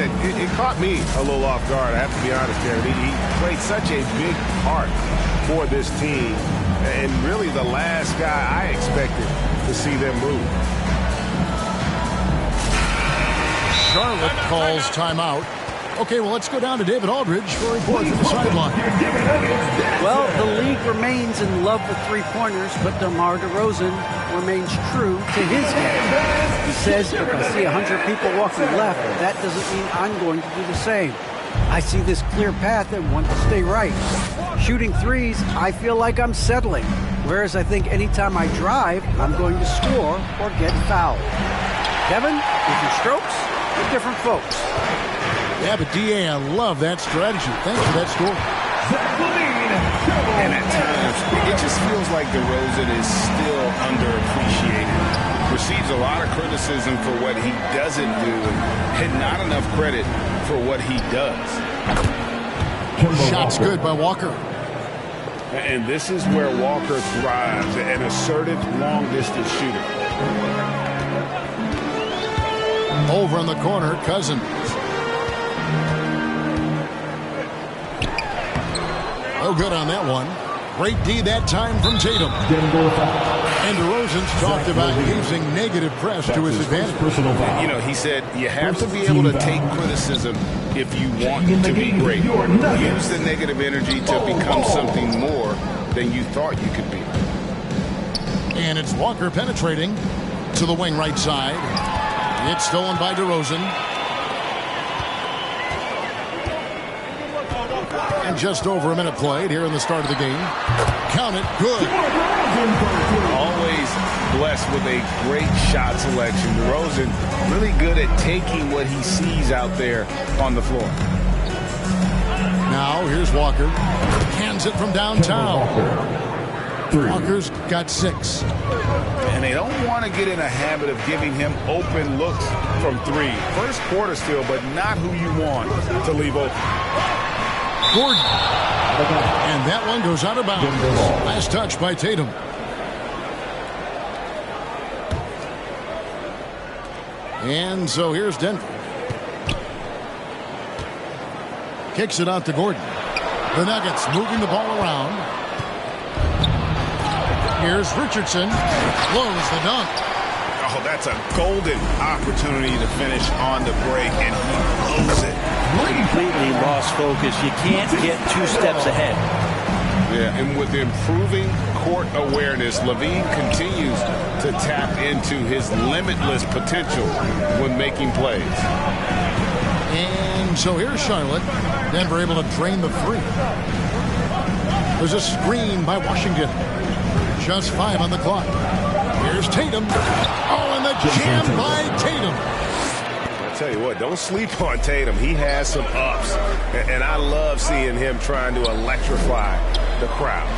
said, it caught me a little off guard. I have to be honest there. He played such a big part for this team, and really the last guy I expected to see them move. Charlotte calls timeout. Okay, well, let's go down to David Aldridge for a report from the sideline. Well, the league remains in love with three-pointers, but DeMar DeRozan remains true to his game. He says, if I see 100 people walking left, that doesn't mean I'm going to do the same. I see this clear path and want to stay right. Shooting threes, I feel like I'm settling, whereas I think anytime I drive, I'm going to score or get fouled. Kevin, different strokes for different folks. Yeah, but D.A., I love that strategy. Thanks for that score. And at times, it just feels like DeRozan is still underappreciated. Receives a lot of criticism for what he doesn't do and not enough credit for what he does. Shot's good by Walker. And this is where Walker thrives, an assertive long-distance shooter. Over in the corner, Cousins. No good on that one. Great D that time from Tatum. And DeRozan's talked about using negative press to his advantage. You know, he said you have to be able to take criticism if you want to be great. Use the negative energy to become something more than you thought you could be. And it's Walker penetrating to the wing right side. It's stolen by DeRozan. And just over a minute played here in the start of the game. Count it. Good. Always blessed with a great shot selection. DeRozan really good at taking what he sees out there on the floor. Now here's Walker. Hands it from downtown. Walker's got 6. And they don't want to get in a habit of giving him open looks from 3. First quarter still, but not who you want to leave open. Gordon. And that one goes out of bounds. Last touch by Tatum. And so here's Denver. Kicks it out to Gordon. The Nuggets moving the ball around. Here's Richardson. Blows the dunk. Oh, that's a golden opportunity to finish on the break, and he blows it. Completely lost focus. You can't get 2 steps ahead. Yeah, and with improving court awareness, LaVine continues to tap into his limitless potential when making plays. And so here's Charlotte. Denver able to drain the 3. There's a screen by Washington. Just 5 on the clock. Here's Tatum. Oh, and the jam by Tatum. I tell you what, don't sleep on Tatum. He has some ups, and I love seeing him trying to electrify the crowd.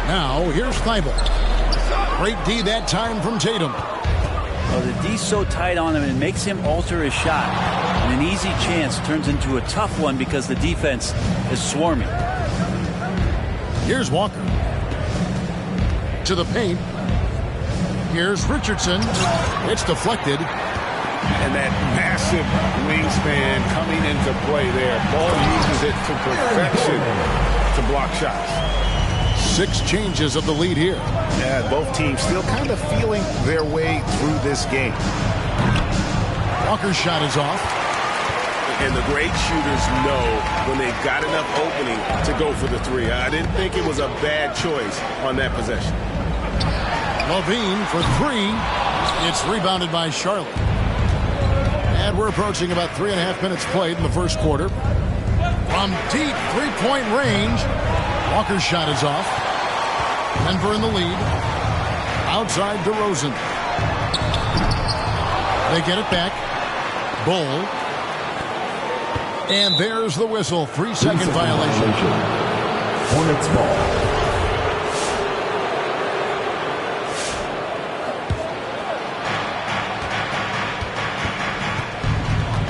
Now, here's Thibault. Great D that time from Tatum. Well, the D's so tight on him, it makes him alter his shot. And an easy chance turns into a tough one because the defense is swarming. Here's Walker. To the paint. Here's Richardson. It's deflected. And that massive wingspan coming into play there. Ball uses it to perfection to block shots. 6 changes of the lead here. Yeah, both teams still kind of feeling their way through this game. Walker's shot is off. And the great shooters know when they've got enough opening to go for the 3. I didn't think it was a bad choice on that possession. LaVine for 3. It's rebounded by Charlotte. And we're approaching about 3.5 minutes played in the first quarter. From deep 3-point range, Walker's shot is off. Denver in the lead. Outside DeRozan. They get it back. Bull. And there's the whistle. 3-second violation. Hornets ball.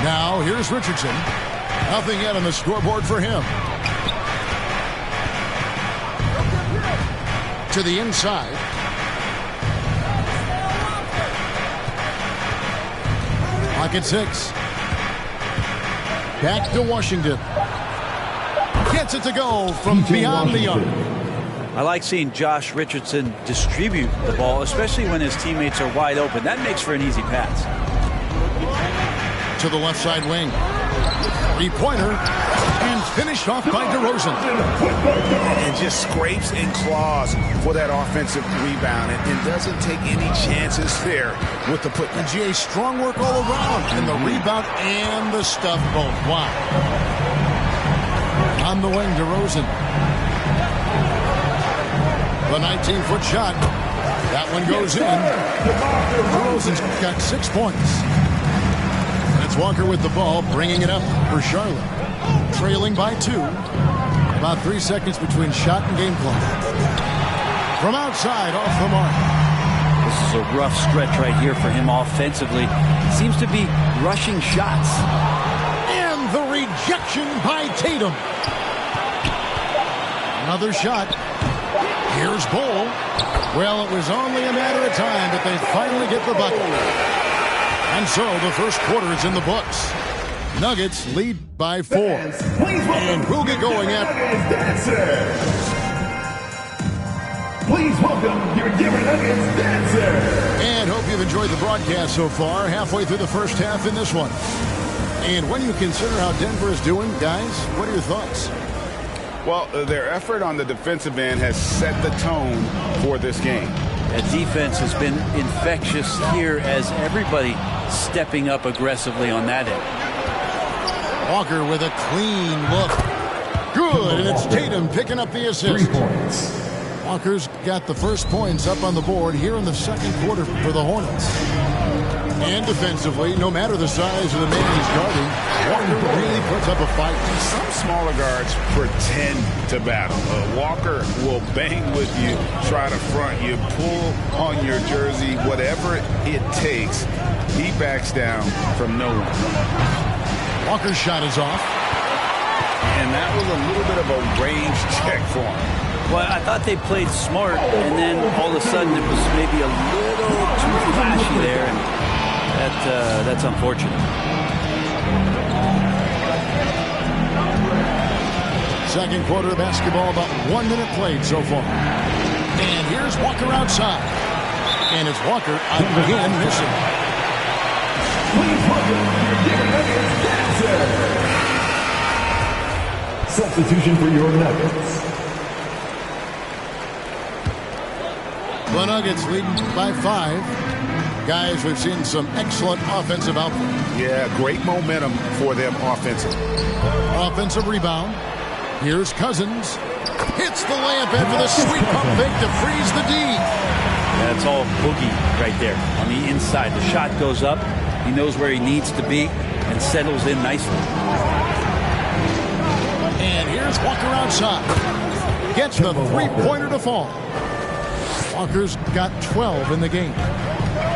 Now here's Richardson. Nothing yet on the scoreboard for him. To the inside. Clock at 6. Back to Washington. Gets it to go from beyond the arc. I like seeing Josh Richardson distribute the ball, especially when his teammates are wide open. That makes for an easy pass. To the left side wing. Three-pointer. And finished off by DeRozan. And just scrapes and claws for that offensive rebound. And doesn't take any chances there with the put. And GA, strong work all around. And the rebound and the stuff both. Wow. On the wing, DeRozan. The 19-foot shot. That one goes in. DeRozan's got 6 points. And it's Walker with the ball, bringing it up for Charlotte. Trailing by 2. About 3 seconds between shot and game clock. From outside, off the mark. This is a rough stretch right here for him offensively. Seems to be rushing shots. And the rejection by Tatum. Another shot. Here's Bull. Well, it was only a matter of time, but they finally get the bucket. And so the first quarter is in the books. Nuggets lead by 4. And we'll get going after. Please welcome your Denver Nuggets dancer. And hope you've enjoyed the broadcast so far. Halfway through the first half in this one. And when you consider how Denver is doing, guys, what are your thoughts? Well, their effort on the defensive end has set the tone for this game. That defense has been infectious here as everybody stepping up aggressively on that end. Walker with a clean look. Good, and it's Tatum picking up the assist. 3 points. Walker's got the first points up on the board here in the second quarter for the Hornets. And defensively, no matter the size of the man he's guarding, Walker really puts up a fight. Some smaller guards pretend to battle. Walker will bang with you, try to front you, pull on your jersey, whatever it takes. He backs down from no one. Walker's shot is off. And that was a little bit of a range check for him. Well, I thought they played smart, and then all of a sudden it was maybe a little too flashy there, and that's unfortunate. Second quarter of basketball, about 1 minute played so far. And here's Walker outside. And it's Walker again missing. Please welcome your Denver Nuggets dancer. Substitution for your Nuggets. The Nuggets leading by 5. Guys, we've seen some excellent offensive output. Yeah, great momentum for them offensively. Offensive rebound. Here's Cousins. Hits the layup in for the sweet pump fake to freeze the D. That's all Boogie right there on the inside. The shot goes up. He knows where he needs to be and settles in nicely. And here's Walker outside. Gets the three-pointer to fall. Walker's got 12 in the game.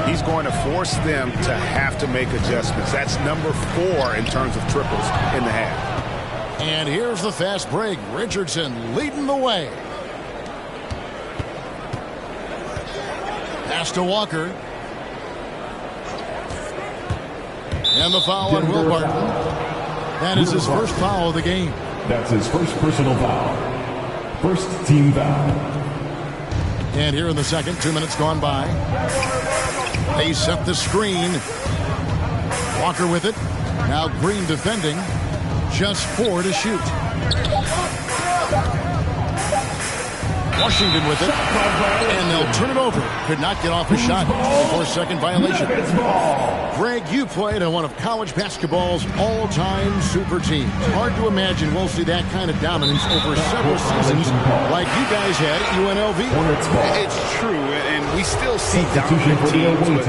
He's going to force them to have to make adjustments. That's number 4 in terms of triples in the half. And here's the fast break. Richardson leading the way. Pass to Walker. And the foul on Will Barton. That is his first foul of the game. That's his first personal foul. First team foul. And here in the second, 2 minutes gone by. They set the screen. Walker with it. Now Green defending. Just 4 to shoot. Washington with it. And they'll turn it over. Could not get off a shot. 4-second violation. Greg, you played on one of college basketball's all-time super teams. Hard to imagine we'll see that kind of dominance over several seasons like you guys had at UNLV. It's true, and we still see dominant teams, but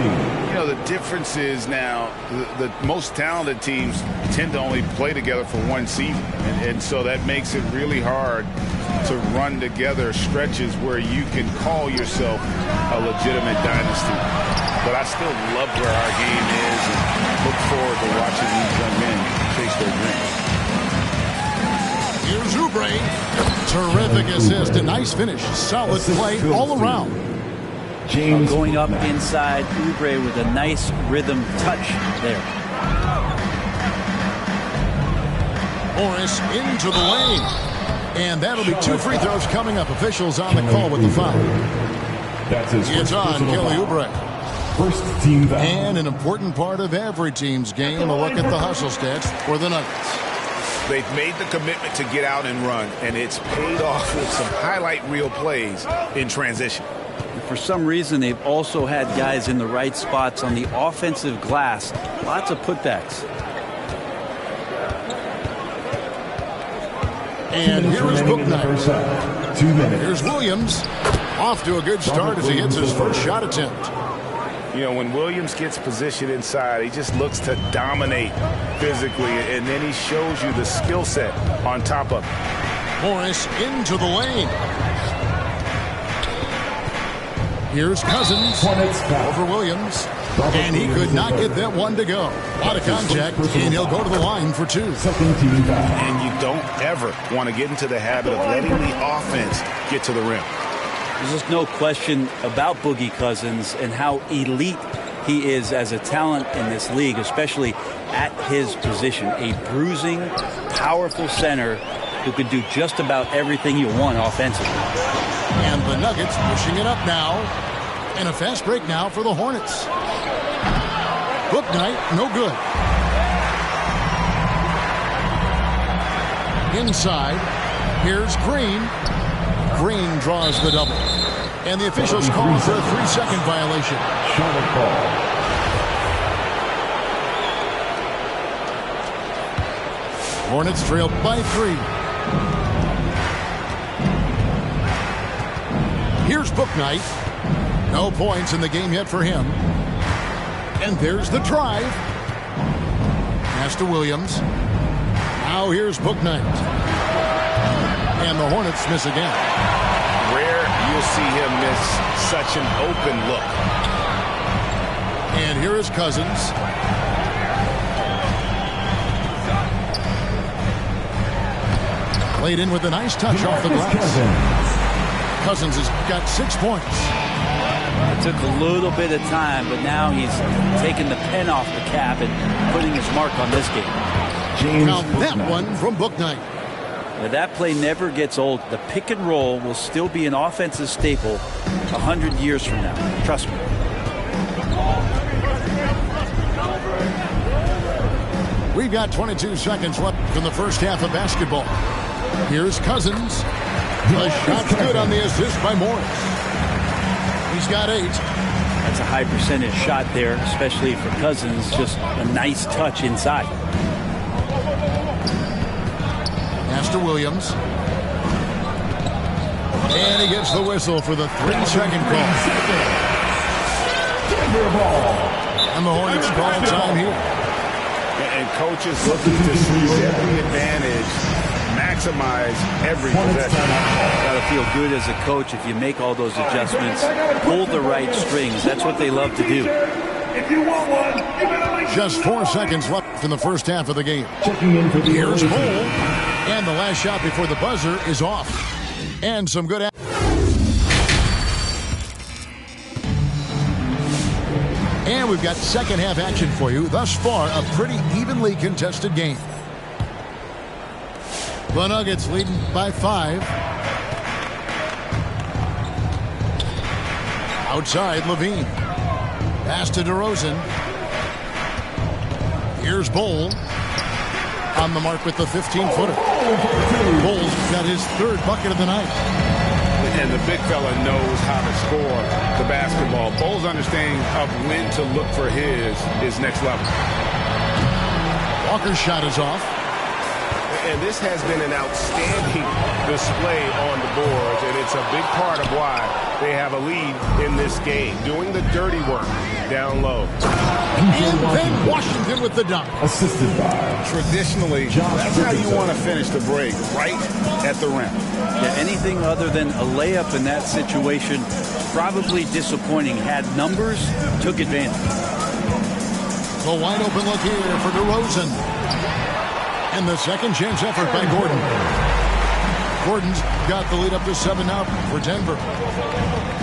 you know, the difference is now the most talented teams tend to only play together for one season, and so that makes it really hard to run together stretches where you can call yourself a legitimate dynasty. But I still love where our game is and look forward to watching these young men chase their dreams. Here's Oubre. Terrific assist. A nice finish. Solid play all around. James going up inside. Oubre with a nice rhythm touch there. Morris into the lane. And that'll be 2 free throws coming up. Officials on the call with the foul. That's his It's first on personal Kelly foul. Oubre. First team foul. And an important part of every team's game, a look at the hustle stats for the Nuggets. They've made the commitment to get out and run, and it's paid off with some highlight reel plays in transition. For some reason, they've also had guys in the right spots on the offensive glass. Lots of putbacks. And here is Remaining in the first Bouknight. half. 2 minutes. Here's Williams. Off to a good start as he hits his first shot attempt. You know, when Williams gets positioned inside, he just looks to dominate physically, and then he shows you the skill set on top of it. Morris into the lane. Here's Cousins over Williams. And he could not get that one to go. A lot of contact, and he'll go to the line for 2. Second team foul. And you don't ever want to get into the habit of letting the offense get to the rim. There's just no question about Boogie Cousins and how elite he is as a talent in this league, especially at his position. A bruising, powerful center who can do just about everything you want offensively. And the Nuggets pushing it up now. And a fast break now for the Hornets. Bouknight, no good. Inside, here's Green. Green draws the double. And the officials call for a 3-second violation. Charlotte ball. Hornets trail by 3. Here's Bouknight. No points in the game yet for him. And there's the drive. Pass to Williams. Now here's Bouknight. And the Hornets miss again. Rare you'll see him miss such an open look. And here is Cousins. Played in with a nice touch off the glass. Cousins has got 6 points. It took a little bit of time, but now he's taking the pen off the cap and putting his mark on this game. Count that one from Bouknight. Now, that play never gets old. The pick and roll will still be an offensive staple 100 years from now. Trust me. We've got 22 seconds left in the first half of basketball. Here's Cousins. The shot's good on the assist by Morris. He's got 8. That's a high percentage shot there, especially for Cousins. Just a nice touch inside. Pass to Williams. And he gets the whistle for the 3-second call. And the Hornets call time here. And coaches looking to seize every advantage, maximize every possession. Got to feel good as a coach if you make all those adjustments, pull the right strings. That's what they love to do. Just 4 seconds left in the first half of the game. Checking in for the Here's early Cole. team. And the last shot before the buzzer is off. And some good. And we've got second half action for you. Thus far, a pretty evenly contested game. The Nuggets leading by 5. Outside, Levine. Pass to DeRozan. Here's Bol. On the mark with the 15-footer. Bol's got his 3rd bucket of the night. And the big fella knows how to score the basketball. Bol's understanding of when to look for his next level. Walker's shot is off. And this has been an outstanding display on the boards, and it's a big part of why they have a lead in this game, doing the dirty work down low. And then Washington with the dunk. Assisted by. Traditionally, that's how you want to finish the break, right at the rim. Yeah, anything other than a layup in that situation, probably disappointing. Had numbers, took advantage. The wide open look here for DeRozan. And the second chance effort by Gordon. Gordon's got the lead up to 7 now for Denver.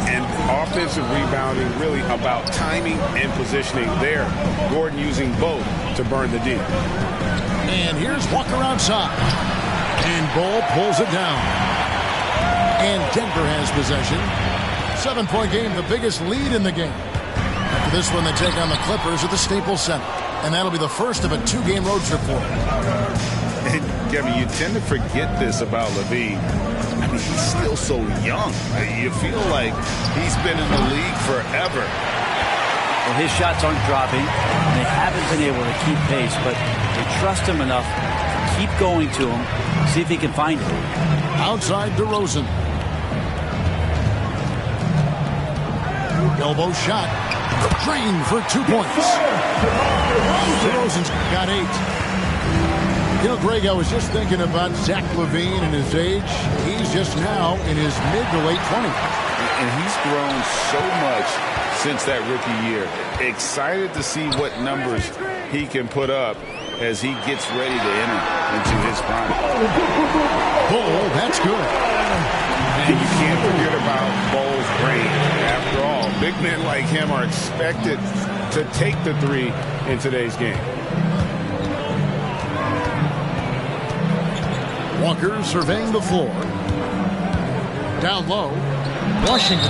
And offensive rebounding really about timing and positioning there. Gordon using both to burn the D. And here's Walker outside. And Ball pulls it down. And Denver has possession. 7-point game, the biggest lead in the game. After this one, they take on the Clippers at the Staples Center. And that'll be the first of a 2-game road trip for them. And Kevin, you tend to forget this about LaVine. I mean, he's still so young. You feel like he's been in the league forever. Well, his shots aren't dropping. And they haven't been able to keep pace, but they trust him enough to keep going to him, see if he can find it. Outside DeRozan. Elbow shot. Green for 2 points. DeRozan's got 8. You know, Greg, I was just thinking about Zach LaVine and his age. He's just now in his mid to late 20s. And he's grown so much since that rookie year. Excited to see what numbers he can put up as he gets ready to enter into his prime. Bull, that's good. And you can't forget about Bull's range. After all, big men like him are expected to take the 3 in today's game. Walker surveying the floor. Down low. Washington.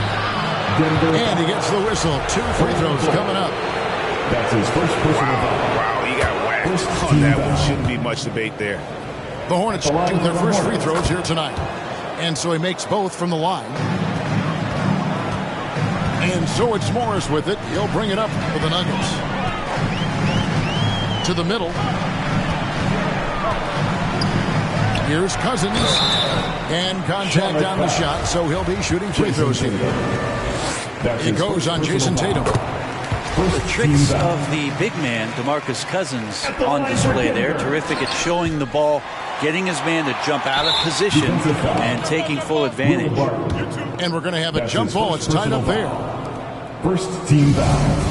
And he gets the whistle. 2 free throws coming up. That's his first personal foul. Wow, he got whacked on that one. Shouldn't be much debate there. The Hornets shoot their first free throws here tonight. And so he makes both from the line. And so it's Morris with it. He'll bring it up for the Nuggets. To the middle. Here's Cousins. And contact on the shot, so he'll be shooting free throws here. It goes on Jason Tatum. The tricks of the big man, DeMarcus Cousins, on display there. Terrific at showing the ball, getting his man to jump out of position, and taking full advantage. And we're going to have a jump ball. It's tied up there. First team foul.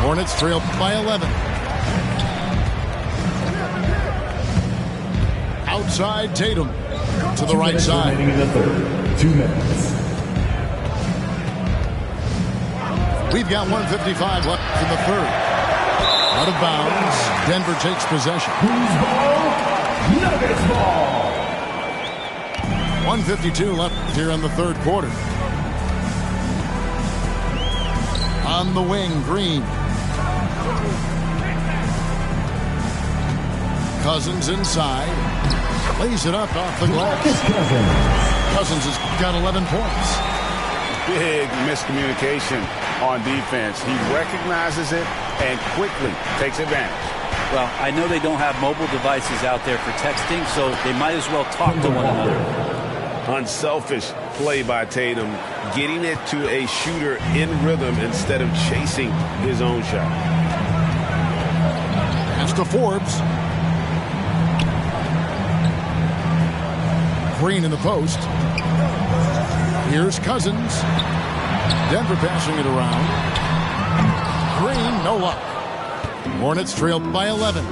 Hornets trail by 11. Outside Tatum to the right side. 2 minutes. We've got 1:55 left in the third. Out of bounds. Denver takes possession. Who's ball? Nuggets ball. 1:52 left here in the third quarter. On the wing, Green. Cousins inside. Lays it up off the glass. Cousins has got 11 points. Big miscommunication on defense. He recognizes it and quickly takes advantage. Well, I know they don't have mobile devices out there for texting, so they might as well talk to one another. Unselfish play by Tatum, getting it to a shooter in rhythm instead of chasing his own shot. Pass to Forbes. Green in the post. Here's Cousins. Denver passing it around. Green, no luck. Hornets trail by 11.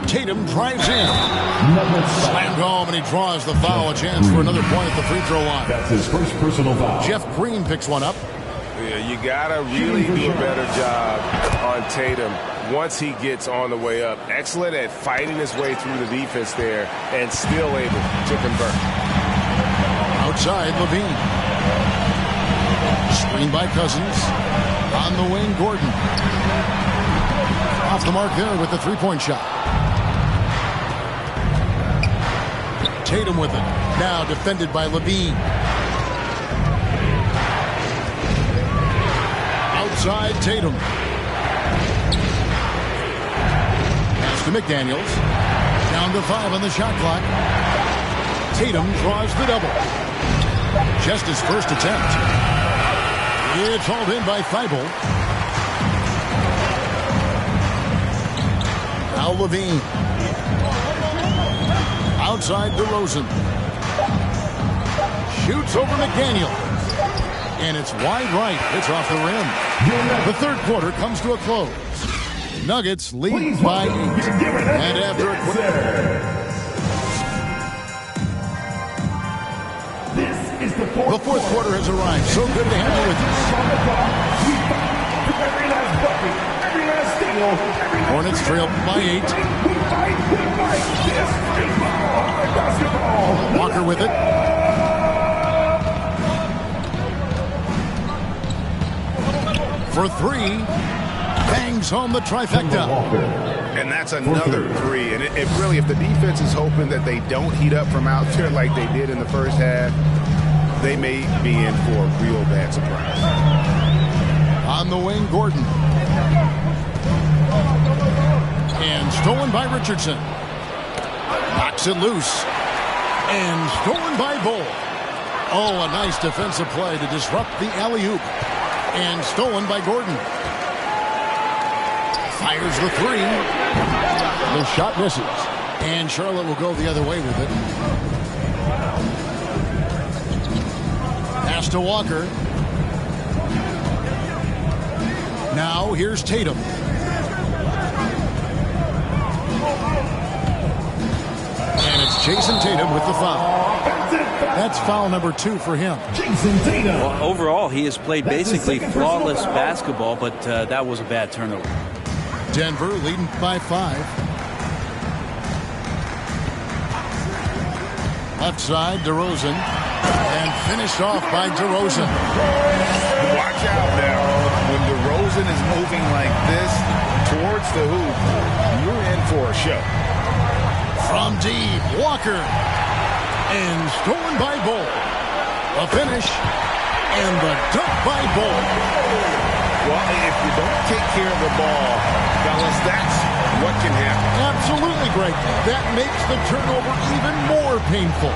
Tatum drives in. Slammed home, and he draws the foul. A chance for another point at the free throw line. That's his first personal foul. Jeff Green picks one up. Yeah, you gotta really do a better job on Tatum once he gets on the way up. Excellent at fighting his way through the defense there and still able to convert. Outside, LaVine. Screen by Cousins. On the wing, Gordon. Off the mark there with the three-point shot. Tatum with it. Now defended by LaVine. Outside Tatum. Pass to McDaniels. Down to 5 on the shot clock. Tatum draws the double. Just his first attempt. It's hauled in by Thibault. Now LaVine. Outside DeRozan. Shoots over McDaniel. And it's wide right. It's off the rim. The third quarter comes to a close. Nuggets lead by 8. And after a quick... This is the The fourth quarter has arrived. So good to have you with us. Every last bucket, every last steal, Hornets trail by 8. We fight. This is basketball. Walker with it. For 3. Bangs home the trifecta. And that's another 3. And it really, if the defense is hoping that they don't heat up from out there like they did in the first half, they may be in for a real bad surprise. On the wing, Gordon. And stolen by Richardson. Knocks it loose. And stolen by Bull. Oh, a nice defensive play to disrupt the alley-oop. And stolen by Gordon. Fires the 3. The shot misses. And Charlotte will go the other way with it. Pass to Walker. Now here's Tatum. And it's Jason Tatum with the foul. That's foul number 2 for him. Jason Tatum. Well, overall, he has played basically flawless basketball, but that was a bad turnover. Denver leading by 5. Left side, DeRozan. And finished off by DeRozan. Watch out now. When DeRozan is moving like this towards the hoop, you're in for a show. From deep, Walker. And stolen by Bull. A finish. And the dunk by Bull. Well, if you don't take care of the ball, fellas, that's what can happen. Absolutely, Greg. That makes the turnover even more painful.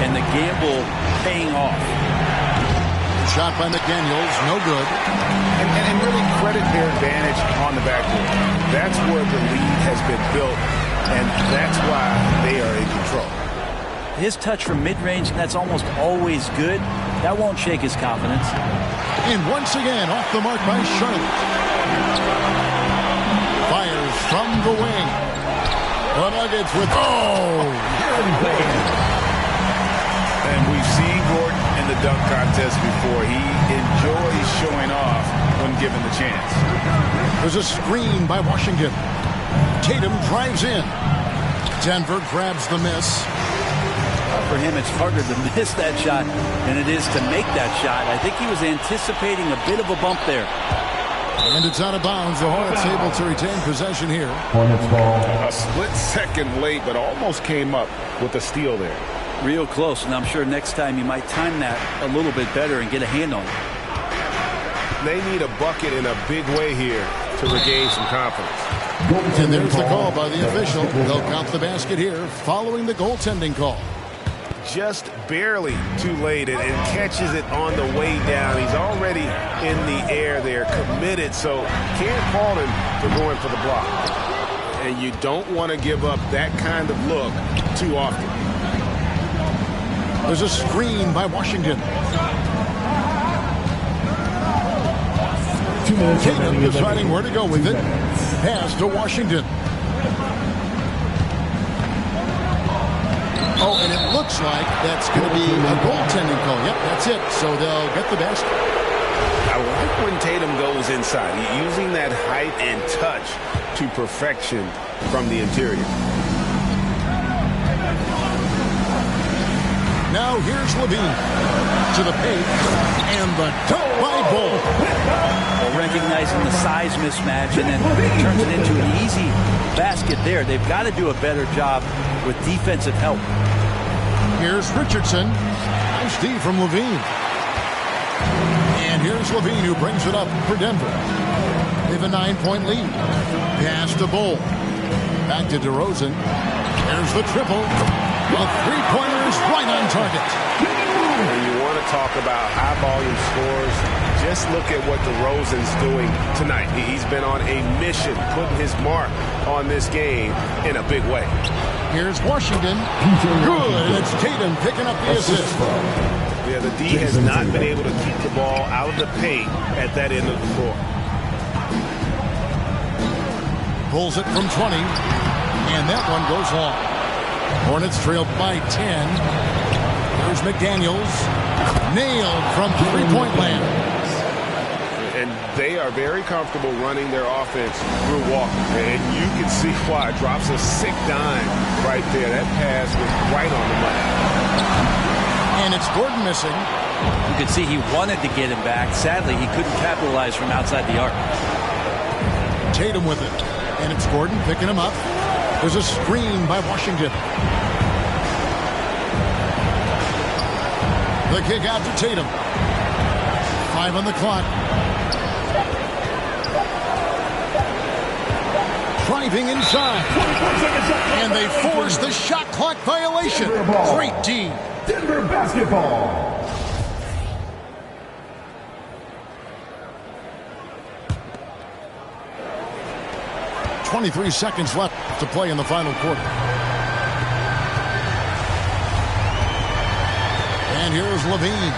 And the gamble paying off. Shot by McDaniels, no good. And really credit their advantage on the backboard. That's where the lead has been built, and that's why they are in control. His touch from mid-range, that's almost always good. That won't shake his confidence. And once again, off the mark by Charlotte. Fires from the wing. The Nuggets with, And we've seen Gordon in the dunk contest before. He enjoys showing off when given the chance. There's a screen by Washington. Tatum drives in. Denver grabs the miss. For him, it's harder to miss that shot than it is to make that shot. I think he was anticipating a bit of a bump there. And it's out of bounds. The Hornets able to retain possession here. Hornets ball. A split second late, but almost came up with a steal there. Real close, and I'm sure next time you might time that a little bit better and get a hand on it. They need a bucket in a big way here to regain some confidence. And there's the call by the official. They'll count the basket here following the goaltending call. Just barely too late and catches it on the way down. He's already in the air there, committed, so can't fault him for going for the block. And you don't want to give up that kind of look too often. There's a screen by Washington. 2 minutes Tatum remaining in the deciding game. where to go with it. Pass to Washington. Oh, and it looks like that's going to be a goaltending call. Yep, that's it. So they'll get the basket. I like when Tatum goes inside, using that height and touch to perfection from the interior. Now here's Levine to the paint, and the dunk by Bull. Well, recognizing the size mismatch and then turns it into an easy basket there. They've got to do a better job with defensive help. Here's Richardson. Nice D from Levine. And here's Levine who brings it up for Denver. They have a 9-point lead. Pass to Bull. Back to DeRozan. There's the triple. The three-pointer is right on target. When you want to talk about high-volume scores, just look at what DeRozan's doing tonight. He's been on a mission, putting his mark on this game in a big way. Here's Washington. Good. And it's Tatum picking up the assist. Yeah, the D has not been able to keep the ball out of the paint at that end of the floor. Pulls it from 20. And that one goes long. Hornets trail by 10. There's McDaniels. Nailed from three-point land. And they are very comfortable running their offense through Walker. And you can see why. Drops a sick dime right there. That pass was right on the money. And it's Gordon missing. You could see he wanted to get him back. Sadly, he couldn't capitalize from outside the arc. Tatum with it. And it's Gordon picking him up. There's a screen by Washington. The kick out to Tatum. 5 on the clock. Driving inside. And they force the shot clock violation. Great D. Denver basketball. .23 seconds left to play in the final quarter. And here's Levine.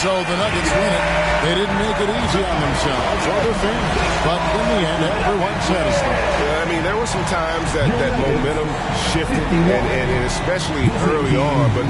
So the Nuggets win it. They didn't make it easy on themselves or their fans. But in the end, everyone's satisfied. Yeah, I mean, there were some times that momentum shifted, and especially early on. But